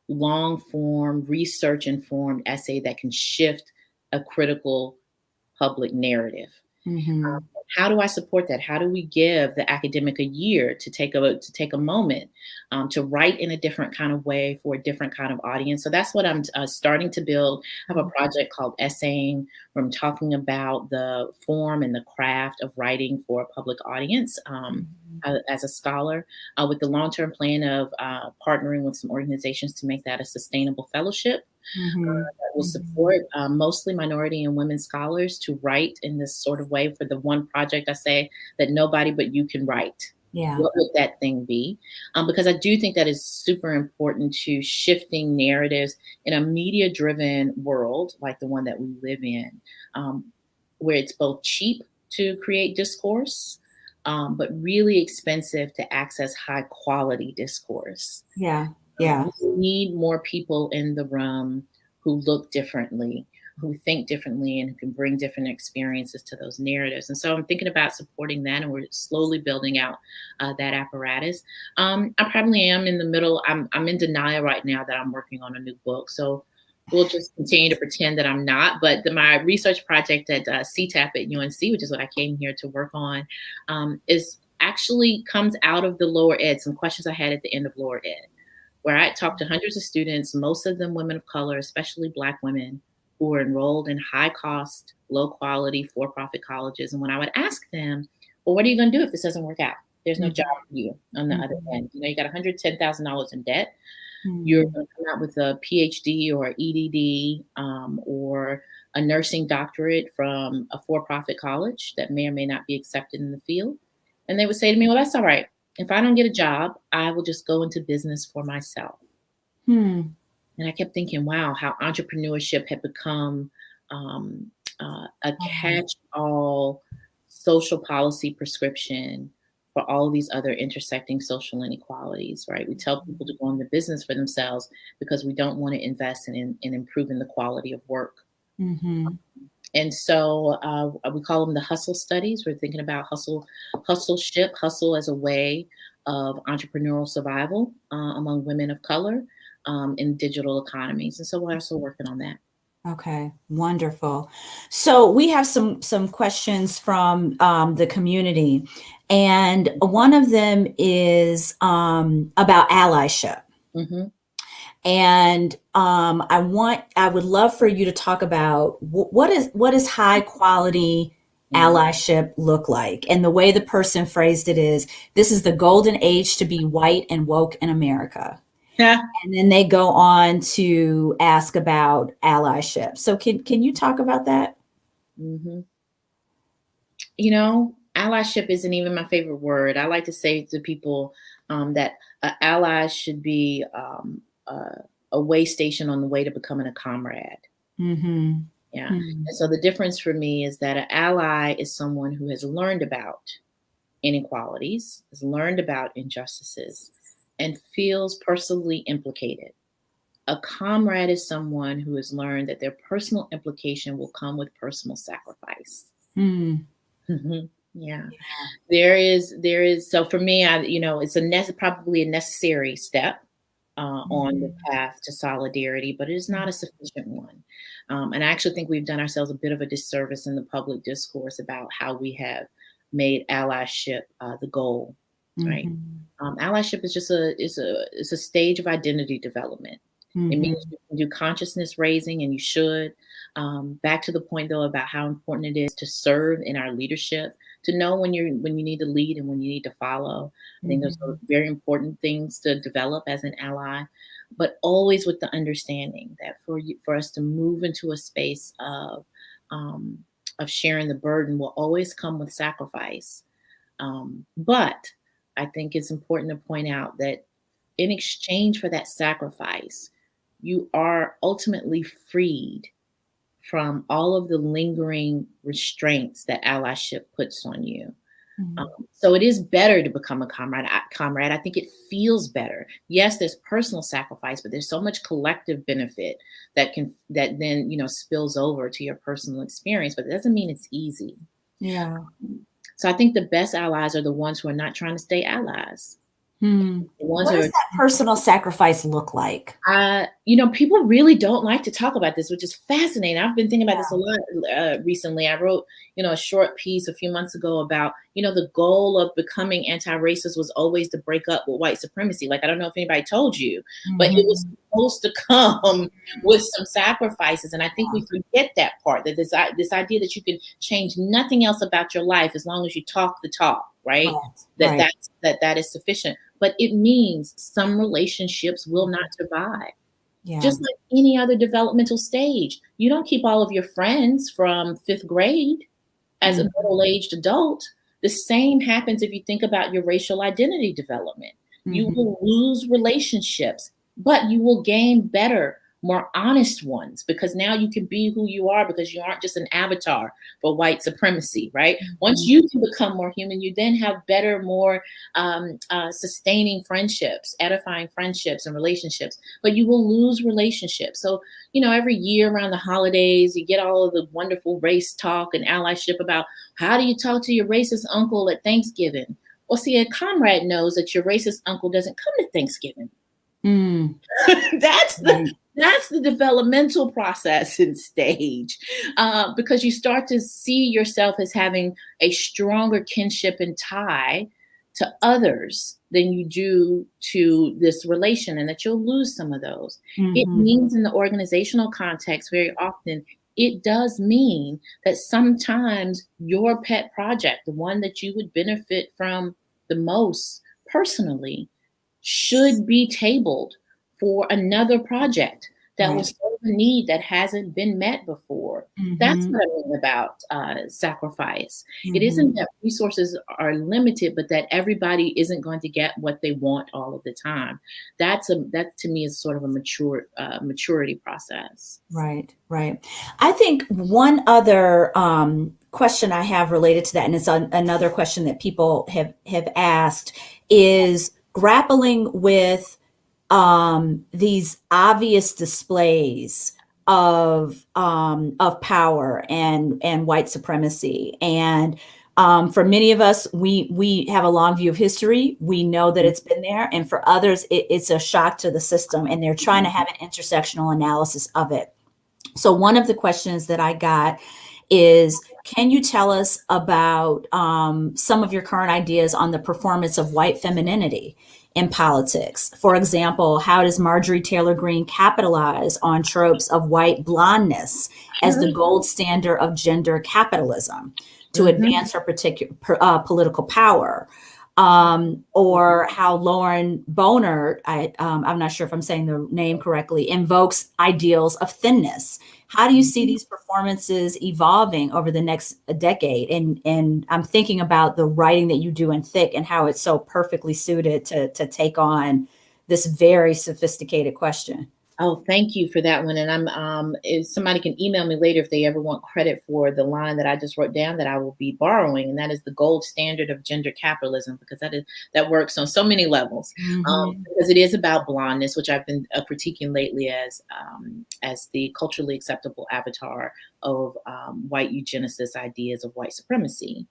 S2: long-form, research-informed essay that can shift a critical public narrative. How do I support that? How do we give the academic a year to take a moment to write in a different kind of way for a different kind of audience? So that's what I'm starting to build. I have a project called Essaying, where I'm talking about the form and the craft of writing for a public audience as a scholar, with the long-term plan of partnering with some organizations to make that a sustainable fellowship. That will support mostly minority and women scholars to write in this sort of way for the one project I say that nobody but you can write.
S1: Yeah.
S2: What would that thing be? Because I do think that is super important to shifting narratives in a media-driven world like the one that we live in, where it's both cheap to create discourse, but really expensive to access high-quality discourse.
S1: Yeah.
S2: We need more people in the room who look differently, who think differently, and who can bring different experiences to those narratives. And so I'm thinking about supporting that, and we're slowly building out that apparatus. I probably am in the middle. I'm in denial right now that I'm working on a new book. So we'll just continue to pretend that I'm not. But my research project at CTAP at UNC, which is what I came here to work on, is actually comes out of the lower ed, some questions I had at the end of lower ed, where I talked to hundreds of students, most of them women of color, especially Black women, who were enrolled in high-cost, low-quality, for-profit colleges. And when I would ask them, well, what are you going to do if this doesn't work out? There's no job for you on the other end. You got $110,000 in debt. You're going to come out with a PhD or EDD or a nursing doctorate from a for-profit college that may or may not be accepted in the field. And they would say to me, well, that's all right. If I don't get a job, I will just go into business for myself. And I kept thinking, wow, how entrepreneurship had become a catch-all social policy prescription for all these other intersecting social inequalities, right? We tell people to go into business for themselves because we don't want to invest in improving the quality of work. And so we call them the hustle studies. We're thinking about hustle as a way of entrepreneurial survival among women of color in digital economies. And so we're also working on that.
S1: Okay, wonderful. So we have some questions from the community, and one of them is about allyship. And I would love for you to talk about what is high quality allyship look like? And the way the person phrased it is, this is the golden age to be white and woke in America.
S2: Yeah.
S1: And then they go on to ask about allyship. So can you talk about that?
S2: Allyship isn't even my favorite word. I like to say to people that an ally should be a way station on the way to becoming a comrade. Yeah. And so the difference for me is that an ally is someone who has learned about inequalities, has learned about injustices, and feels personally implicated. A comrade is someone who has learned that their personal implication will come with personal sacrifice. Yeah. There is. So for me, it's probably a necessary step on the path to solidarity, but it is not a sufficient one. And I actually think we've done ourselves a bit of a disservice in the public discourse about how we have made allyship the goal, right?
S1: Mhm.
S2: Allyship is just a stage of identity development. It means
S1: Mhm.
S2: you can do consciousness raising, and you should. Back to the point though about how important it is to serve in our leadership, to know when you need to lead and when you need to follow. I think those are
S1: Mhm.
S2: very important things to develop as an ally, but always with the understanding that for us to move into a space of sharing the burden will always come with sacrifice. But I think it's important to point out that in exchange for that sacrifice, you are ultimately freed from all of the lingering restraints that allyship puts on you.
S1: Mhm.
S2: So it is better to become a comrade. I think it feels better. Yes, there's personal sacrifice, but there's so much collective benefit that then spills over to your personal experience. But it doesn't mean it's easy.
S1: Yeah.
S2: So I think the best allies are the ones who are not trying to stay allies.
S1: Hmm.
S2: The ones
S1: What
S2: who
S1: does
S2: are
S1: that personal sacrifice look like?
S2: People really don't like to talk about this, which is fascinating. I've been thinking about this a
S1: Yeah.
S2: lot recently. I wrote, a short piece a few months ago about, the goal of becoming anti-racist was always to break up with white supremacy. Like, I don't know if anybody told you, but it was
S1: Mhm.
S2: supposed to come with some sacrifices. And I think
S1: Yeah.
S2: we forget that part, that this idea that you can change nothing else about your life as long as you talk the talk, right?
S1: Right.
S2: That
S1: Right.
S2: that is sufficient. But it means some relationships will not survive.
S1: Yeah.
S2: Just like any other developmental stage. You don't keep all of your friends from 5th grade as a
S1: Mhm.
S2: middle-aged adult. The same happens if you think about your racial identity development. You
S1: Mhm.
S2: will lose relationships, but you will gain better, more honest ones, because now you can be who you are, because you aren't just an avatar for white supremacy, right? Once
S1: Mhm.
S2: you can become more human, you then have better, more sustaining friendships, edifying friendships and relationships, but you will lose relationships. So, every year around the holidays, you get all of the wonderful race talk and allyship about how do you talk to your racist uncle at Thanksgiving? Well, see, a comrade knows that your racist uncle doesn't come to Thanksgiving.
S1: Mm.
S2: that's the
S1: Right.
S2: that's the developmental process and stage, because you start to see yourself as having a stronger kinship and tie to others than you do to this relation, and that you'll lose some of those. It
S1: Mhm.
S2: means in the organizational context, very often, it does mean that sometimes your pet project, the one that you would benefit from the most personally, should be tabled for another project that will
S1: Right.
S2: serve a need that hasn't been met before. That's
S1: Mhm.
S2: what I mean about sacrifice. It isn't
S1: Mhm.
S2: that resources are limited, but that everybody isn't going to get what they want all of the time. That to me is sort of a maturity process.
S1: Right. Right. I think one other question I have related to that, and it's another question that people have asked, is grappling with these obvious displays of power and white supremacy. And for many of us, we have a long view of history. We know that it's been there, and for others, it's a shock to the system, and they're trying to have an intersectional analysis of it. So one of the questions that I got is, can you tell us about some of your current ideas on the performance of white femininity in politics? For example, how does Marjorie Taylor Greene capitalize on tropes of white blondness as the
S2: Sure.
S1: gold standard of gender capitalism to
S2: Mhm.
S1: advance her particular political power? Or how Lauren Boner, I'm not sure if I'm saying the name correctly, invokes ideals of thinness. How do you see
S2: Mhm.
S1: these performances evolving over the next decade? And I'm thinking about the writing that you do in Thick and how it's so perfectly suited to take on this very sophisticated question.
S2: Oh, thank you for that one. And if somebody can email me later if they ever want credit for the line that I just wrote down that I will be borrowing, and that is the gold standard of gender capitalism, because that works on so many levels.
S1: Mm-hmm.
S2: Because it is about blondness, which I've been critiquing lately as the culturally acceptable avatar of white eugenicist ideas of white supremacy.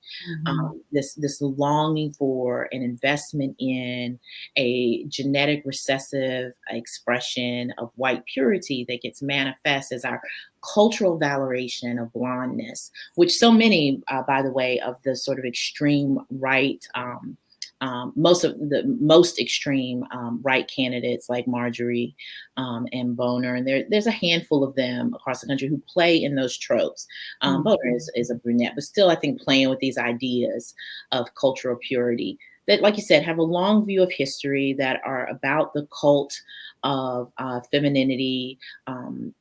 S1: Mm-hmm.
S2: This longing for an investment in a genetic recessive expression of white purity that gets manifest as our cultural valorization of blondness, which so many, by the way, of the sort of extreme right, most of the most extreme right candidates like Marjorie and Boner, and there's a handful of them across the country who play in those tropes. Boner is a brunette, but still, I think playing with these ideas of cultural purity that, like you said, have a long view of history, that are about the cult of femininity,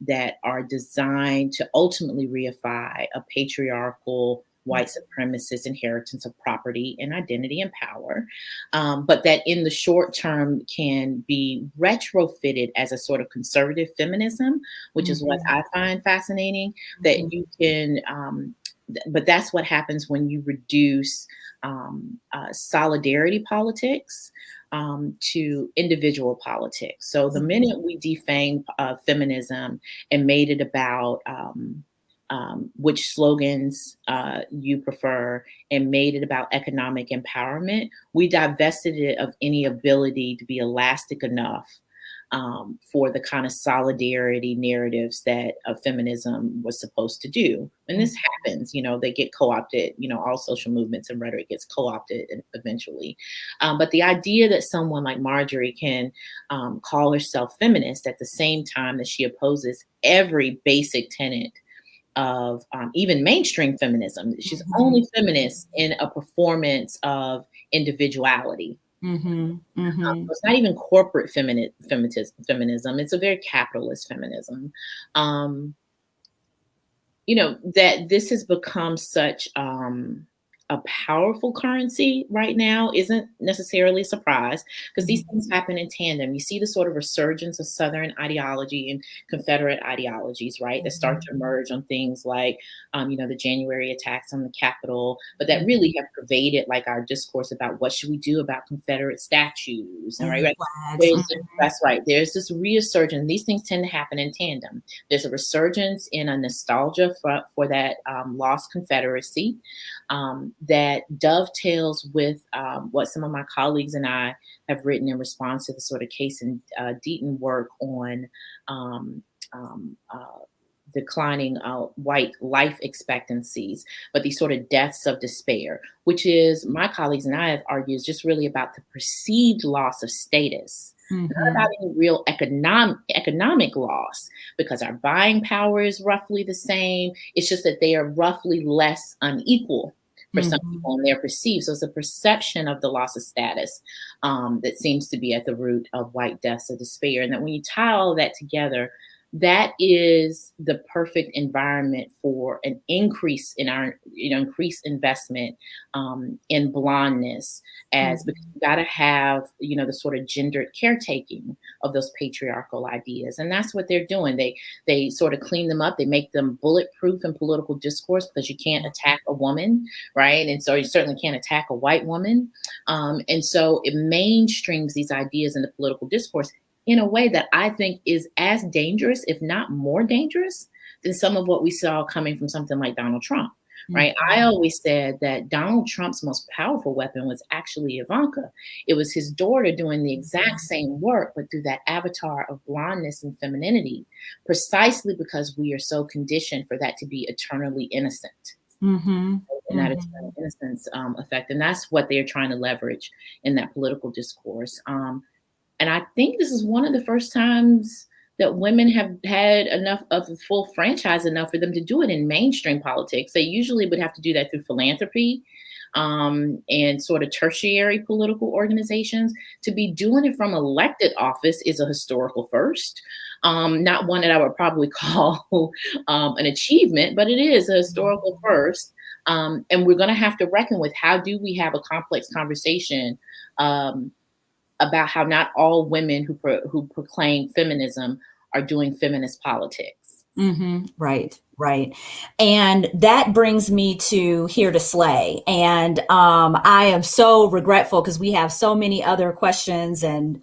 S2: that are designed to ultimately reify a patriarchal white supremacist inheritance of property and identity and power, but that in the short term can be retrofitted as a sort of conservative feminism, which is what I find fascinating, that you can, but that's what happens when you reduce solidarity politics to individual politics. So the minute we defamed feminism and made it about which slogans you prefer, and made it about economic empowerment, we divested it of any ability to be elastic enough for the kind of solidarity narratives that feminism was supposed to do. And this happens, they get co-opted, all social movements and rhetoric gets co-opted eventually. But the idea that someone like Marjorie can call herself feminist at the same time that she opposes every basic tenet of even mainstream feminism. She's only feminist in a performance of individuality. So it's not even corporate feminism. It's a very capitalist feminism. That this has become such a powerful currency right now isn't necessarily a surprise, because these things happen in tandem. You see the sort of resurgence of Southern ideology and Confederate ideologies, right, that start to emerge on things like, the January attacks on the Capitol, but that really have pervaded like our discourse about what should we do about Confederate statues, and right? That's right. There's this resurgence. These things tend to happen in tandem. There's a resurgence in a nostalgia for that lost Confederacy. That dovetails with what some of my colleagues and I have written in response to the sort of Case and Deaton work on declining white life expectancies, but these sort of deaths of despair, which is, my colleagues and I have argued, is just really about the perceived loss of status. Not about any real economic loss, because our buying power is roughly the same. It's just that they are roughly less unequal for some people, and they're perceived. So it's a perception of the loss of status that seems to be at the root of white deaths of despair. And that when you tie all that together, that is the perfect environment for an increase in our, increased investment in blondness, because you got to have, the sort of gendered caretaking of those patriarchal ideas. And that's what they're doing. They sort of clean them up. They make them bulletproof in political discourse, because you can't attack a woman, right? And so you certainly can't attack a white woman. And so it mainstreams these ideas in the political discourse in a way that I think is as dangerous, if not more dangerous, than some of what we saw coming from something like Donald Trump, right? I always said that Donald Trump's most powerful weapon was actually Ivanka. It was his daughter doing the exact same work, but through that avatar of blondness and femininity, precisely because we are so conditioned for that to be eternally innocent. And that eternal innocence effect. And that's what they're trying to leverage in that political discourse. And I think this is one of the first times that women have had enough of a full franchise enough for them to do it in mainstream politics. They usually would have to do that through philanthropy and sort of tertiary political organizations. To be doing it from elected office is a historical first. Not one that I would probably call an achievement, but it is a historical first. And we're going to have to reckon with, how do we have a complex conversation about how not all women who proclaim feminism are doing feminist politics.
S1: Right. Right. And that brings me to Here to Slay. And I am so regretful because we have so many other questions and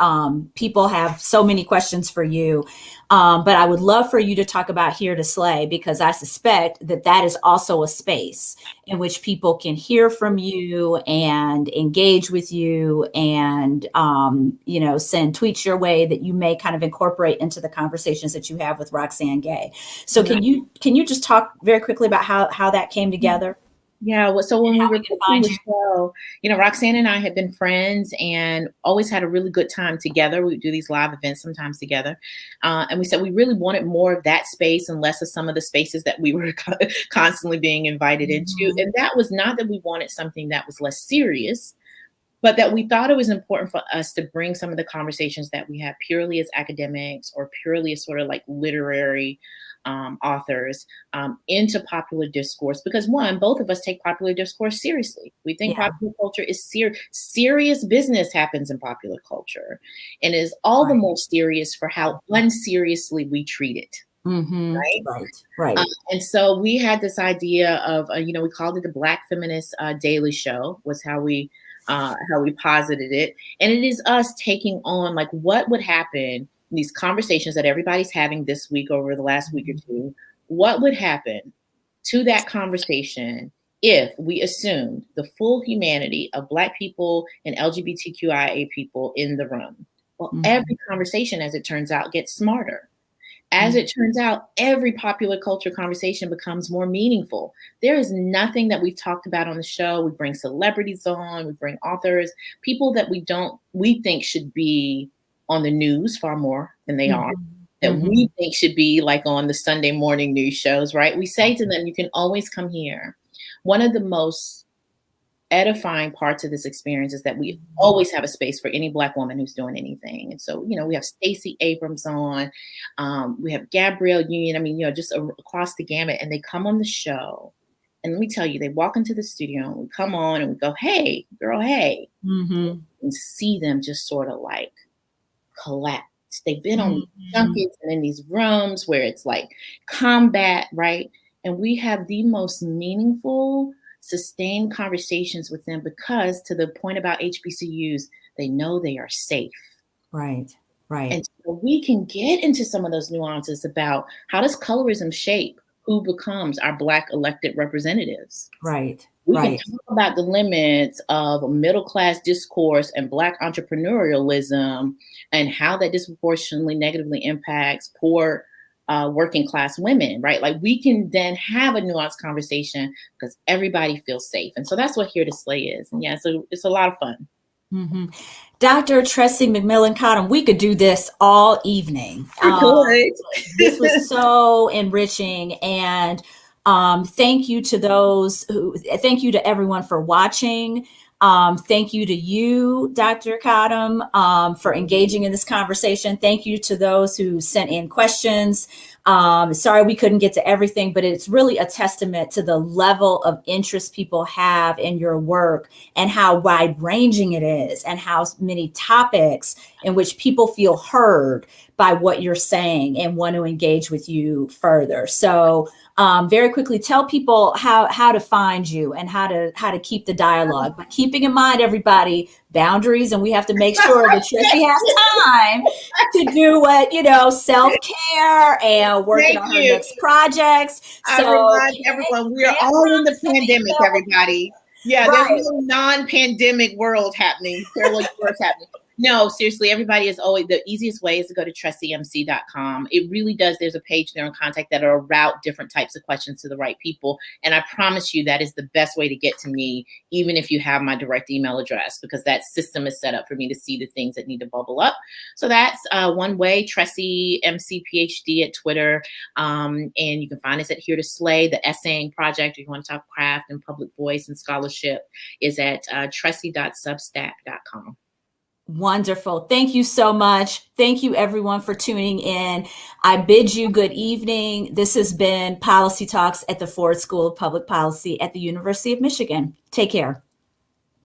S1: people have so many questions for you. But I would love for you to talk about Here to Slay because I suspect that that is also a space in which people can hear from you and engage with you and, send tweets your way that you may kind of incorporate into the conversations that you have with Roxane Gay. So can you just talk very quickly about how that came together?
S2: Yeah, well, so when we were
S1: Can
S2: pitching
S1: find
S2: the
S1: you.
S2: show, Roxanne and I had been friends and always had a really good time together. We would do these live events sometimes together. And we said we really wanted more of that space and less of some of the spaces that we were constantly being invited into. And that was not that we wanted something that was less serious, but that we thought it was important for us to bring some of the conversations that we have purely as academics or purely as sort of like literary authors into popular discourse. Because one, both of us take popular discourse seriously. We think
S1: Yeah.
S2: popular culture is serious business happens in popular culture and is all the more serious for how unseriously we treat it.
S1: Mm-hmm.
S2: Right.
S1: Right.
S2: And so we had this idea of, we called it the Black Feminist Daily Show was how we posited it. And it is us taking on like what would happen in these conversations that everybody's having this week over the last week or two. What would happen to that conversation if we assumed the full humanity of Black people and LGBTQIA people in the room? Well, every conversation, as it turns out, gets smarter. As it turns out, every popular culture conversation becomes more meaningful. There is nothing that we've talked about on the show. We bring celebrities on, we bring authors, people that we think should be on the news far more than they are, that we think should be like on the Sunday morning news shows, right? We say to them, you can always come here. One of the most edifying parts of this experience is that we always have a space for any Black woman who's doing anything. And so, we have Stacey Abrams on, we have Gabrielle Union, just across the gamut, and they come on the show. And let me tell you, they walk into the studio and we come on and we go, hey, girl, hey. And see them just sort of like collapse. They've been on these junkets and in these rooms where it's like combat, right? And we have the most meaningful, sustained conversations with them because, to the point about HBCUs, they know they are safe.
S1: Right.
S2: And so we can get into some of those nuances about how does colorism shape who becomes our Black elected representatives.
S1: Right.
S2: We can talk about the limits of middle-class discourse and Black entrepreneurialism and how that disproportionately negatively impacts poor working class women, right? Like we can then have a nuanced conversation because everybody feels safe. And so that's what Here to Slay is. And yeah, so it's a lot of fun.
S1: Dr. Tressie McMillan Cottom, we could do this all evening. This was so enriching. And thank you to everyone for watching. Thank you to you, Dr. Cottom, for engaging in this conversation. Thank you to those who sent in questions. Sorry we couldn't get to everything, but it's really a testament to the level of interest people have in your work and how wide-ranging it is and how many topics in which people feel heard by what you're saying and want to engage with you further. So very quickly, tell people how to find you and how to keep the dialogue. But keeping in mind, everybody, boundaries, and we have to make sure that Tressie has time to do what, self-care and working on her next projects.
S2: I remind everyone, we are all in the pandemic, everybody. Yeah, there's no non-pandemic world happening. Parallel universe happening. No, seriously, everybody is always, the easiest way is to go to TressieMC.com. It really does. There's a page there on contact that'll route different types of questions to the right people. And I promise you that is the best way to get to me, even if you have my direct email address, because that system is set up for me to see the things that need to bubble up. So that's one way, Tressie MC PhD at Twitter. And you can find us at Here to Slay. The essaying project, if you want to talk craft and public voice and scholarship, is at Tressie.substack.com.
S1: Wonderful. Thank you so much. Thank you, everyone, for tuning in. I bid you good evening. This has been Policy Talks at the Ford School of Public Policy at the University of Michigan. Take care.